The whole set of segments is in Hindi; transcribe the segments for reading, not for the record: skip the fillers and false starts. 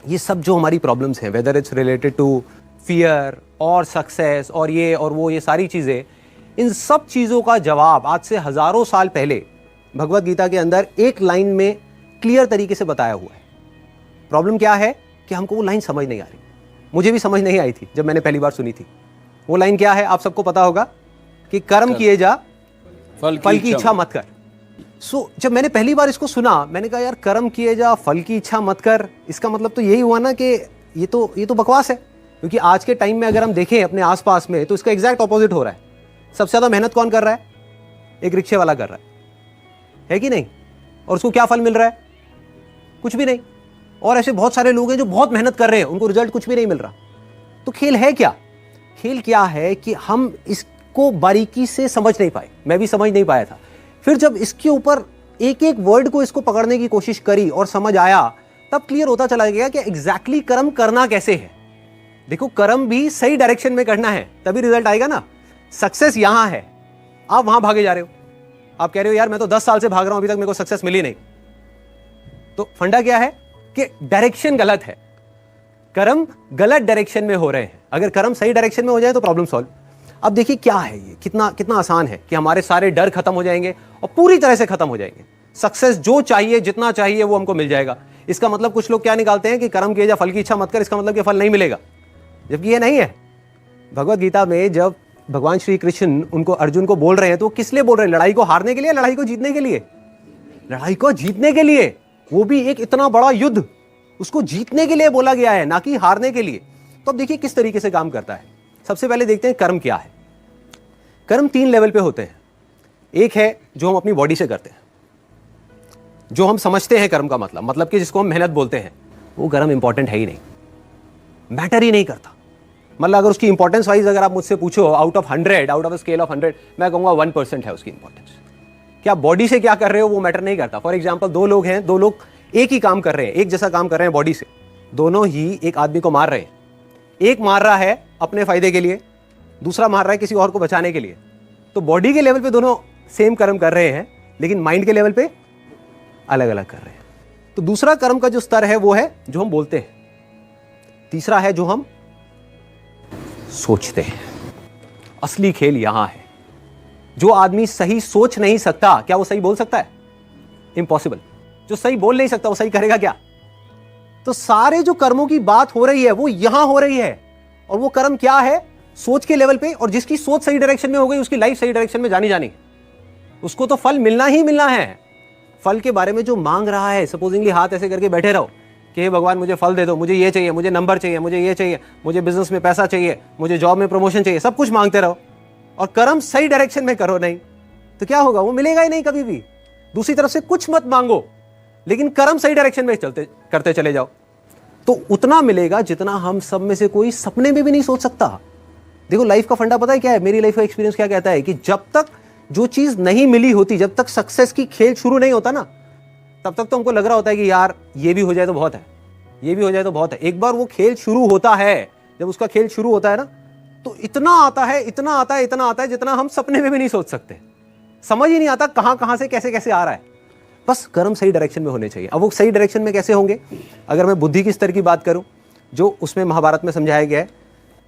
ये सब जो हमारी प्रॉब्लम्स हैं, whether it's related to fear और सक्सेस और ये और वो, ये सारी चीज़ें, इन सब चीज़ों का जवाब आज से हज़ारों साल पहले भगवत गीता के अंदर एक लाइन में क्लियर तरीके से बताया हुआ है। प्रॉब्लम क्या है कि हमको वो लाइन समझ नहीं आ रही। मुझे भी समझ नहीं आई थी जब मैंने पहली बार सुनी थी। वो लाइन क्या है आप सबको पता होगा कि कर्म किए जा, फल की इच्छा मत कर। जब मैंने पहली बार इसको सुना, मैंने कहा यार कर्म किए जा, फल की इच्छा मत कर, इसका मतलब तो यही हुआ ना कि ये तो बकवास है। क्योंकि आज के टाइम में अगर हम देखें अपने आसपास में तो इसका एग्जैक्ट ऑपोजिट हो रहा है। सबसे ज्यादा मेहनत कौन कर रहा है? एक रिक्शे वाला कर रहा है कि नहीं? और उसको क्या फल मिल रहा है? कुछ भी नहीं। और ऐसे बहुत सारे लोग हैं जो बहुत मेहनत कर रहे हैं, उनको रिजल्ट कुछ भी नहीं मिल रहा। तो खेल है क्या? खेल क्या है कि हम इसको बारीकी से समझ नहीं पाए। मैं भी समझ नहीं पाया था। फिर जब इसके ऊपर एक एक वर्ड को इसको पकड़ने की कोशिश करी और समझ आया, तब क्लियर होता चला गया कि एग्जैक्टली कर्म करना कैसे है। देखो, कर्म भी सही डायरेक्शन में करना है, तभी रिजल्ट आएगा ना। सक्सेस यहां है, आप वहां भागे जा रहे हो। आप कह रहे हो यार मैं तो 10 साल से भाग रहा हूं, अभी तक मेरे को सक्सेस मिली नहीं। तो फंडा क्या है कि डायरेक्शन गलत है। कर्म गलत डायरेक्शन में हो रहे हैं। अगर कर्म सही डायरेक्शन में हो जाए तो प्रॉब्लम सॉल्व। अब देखिए क्या है ये, कितना आसान है कि हमारे सारे डर खत्म हो जाएंगे और पूरी तरह से खत्म हो जाएंगे। सक्सेस जो चाहिए, जितना चाहिए वो हमको मिल जाएगा। इसका मतलब कुछ लोग क्या निकालते हैं कि कर्म किए जा, फल की इच्छा मत कर, इसका मतलब कि फल नहीं मिलेगा, जबकि ये नहीं है। भगवत गीता में जब भगवान श्री कृष्ण उनको अर्जुन को बोल रहे हैं तो किस लिए बोल रहे हैं? लड़ाई को हारने के लिए, लड़ाई को जीतने के लिए? लड़ाई को जीतने के लिए। वो भी एक इतना बड़ा युद्ध, उसको जीतने के लिए बोला गया है, ना कि हारने के लिए। तो अब देखिए किस तरीके से काम करता है। सबसे पहले देखते हैं कर्म क्या है। कर्म 3 लेवल पे होते हैं। एक है जो हम अपनी बॉडी से करते हैं, जो हम समझते हैं कर्म का मतलब कि जिसको हम मेहनत बोलते हैं। वो कर्म इंपॉर्टेंट है ही नहीं, मैटर ही नहीं करता। मतलब अगर उसकी इंपॉर्टेंस वाइज अगर आप मुझसे पूछो out of 100, out of scale of 100, मैं कहूंगा 1% है उसकी इंपॉर्टेंस। क्या बॉडी से क्या कर रहे हो वो मैटर नहीं करता। फॉर एग्जाम्पल 2 लोग हैं, 2 लोग एक ही काम कर रहे हैं, एक जैसा काम कर रहे हैं बॉडी से, दोनों ही एक आदमी को मार रहे हैं। एक मार रहा है अपने फायदे के लिए, दूसरा मार रहा है किसी और को बचाने के लिए। तो बॉडी के लेवल पे दोनों सेम कर्म कर रहे हैं, लेकिन माइंड के लेवल पे अलग अलग कर रहे हैं। तो दूसरा कर्म का जो स्तर है वो है जो हम बोलते हैं। तीसरा है जो हम सोचते हैं। असली खेल यहां है। जो आदमी सही सोच नहीं सकता, क्या वो सही बोल सकता है? इम्पॉसिबल। जो सही बोल नहीं सकता वो सही करेगा क्या? तो सारे जो कर्मों की बात हो रही है वो यहां हो रही है। और वो कर्म क्या है? सोच के लेवल पे। और जिसकी सोच सही डायरेक्शन में हो गई, उसकी लाइफ सही डायरेक्शन में जानी, उसको तो फल मिलना ही मिलना है। फल के बारे में जो मांग रहा है, सपोजिंगली हाथ ऐसे करके बैठे रहो कि हे भगवान मुझे फल दे दो, मुझे ये चाहिए, मुझे नंबर चाहिए, मुझे ये चाहिए, मुझे बिजनेस में पैसा चाहिए, मुझे जॉब में प्रमोशन चाहिए, सब कुछ मांगते रहो और कर्म सही डायरेक्शन में करो नहीं, तो क्या होगा? वो मिलेगा ही नहीं कभी भी। दूसरी तरफ से कुछ मत मांगो, लेकिन कर्म सही डायरेक्शन में करते चले जाओ, तो उतना मिलेगा जितना हम सब में से कोई सपने में भी नहीं सोच सकता। देखो लाइफ का फंडा पता है क्या है? मेरी लाइफ का एक्सपीरियंस क्या कहता है कि जब तक जो चीज नहीं मिली होती, जब तक सक्सेस की खेल शुरू नहीं होता ना, तब तक तो हमको लग रहा होता है कि यार ये भी हो जाए तो बहुत है, ये भी हो जाए तो बहुत है। एक बार वो खेल शुरू होता है, जब उसका खेल शुरू होता है ना, तो इतना आता है, इतना आता है, इतना आता है जितना हम सपने में भी नहीं सोच सकते। समझ ही नहीं आता कहां से कैसे कैसे आ रहा है। बस कर्म सही डायरेक्शन में होने चाहिए। अब वो सही डायरेक्शन में कैसे होंगे? अगर मैं बुद्धि की स्तर की बात करूं, जो उसमें महाभारत में समझाया गया है,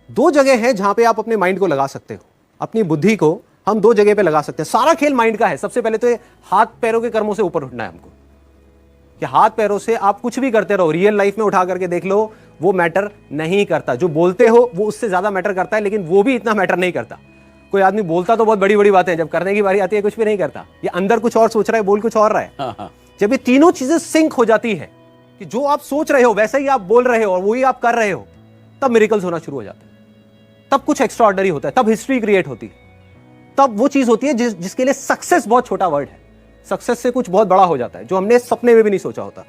2 जगह है जहां पे आप अपने माइंड को लगा सकते हो। अपनी बुद्धि को हम 2 जगह पे लगा सकते हैं। सारा खेल माइंड का है। सबसे पहले तो हाथ पैरों के कर्मों से ऊपर उठना है हमको, कि हाथ पैरों से आप कुछ भी करते रहो, रियल लाइफ में उठा करके देख लो, वो मैटर नहीं करता। जो बोलते हो वो उससे ज्यादा मैटर करता है, लेकिन वो भी इतना मैटर नहीं करता। कोई आदमी बोलता तो बहुत बड़ी बड़ी बातें, जब करने की बारी आती है कुछ भी नहीं करता। ये अंदर कुछ और सोच रहा है, बोल कुछ और रहा है। जब ये तीनों चीजें सिंक हो जाती है कि जो आप सोच रहे हो वैसे ही आप बोल रहे हो और वही आप कर रहे हो, तब मिरेकल्स होना शुरू हो जाते हैं। तब कुछ एक्स्ट्राऑर्डिनरी होता है, तब हिस्ट्री क्रिएट होती है, तब वो चीज होती है जिसके लिए सक्सेस बहुत छोटा वर्ड है। सक्सेस से कुछ बहुत बड़ा हो जाता है जो हमने सपने में भी नहीं सोचा होता।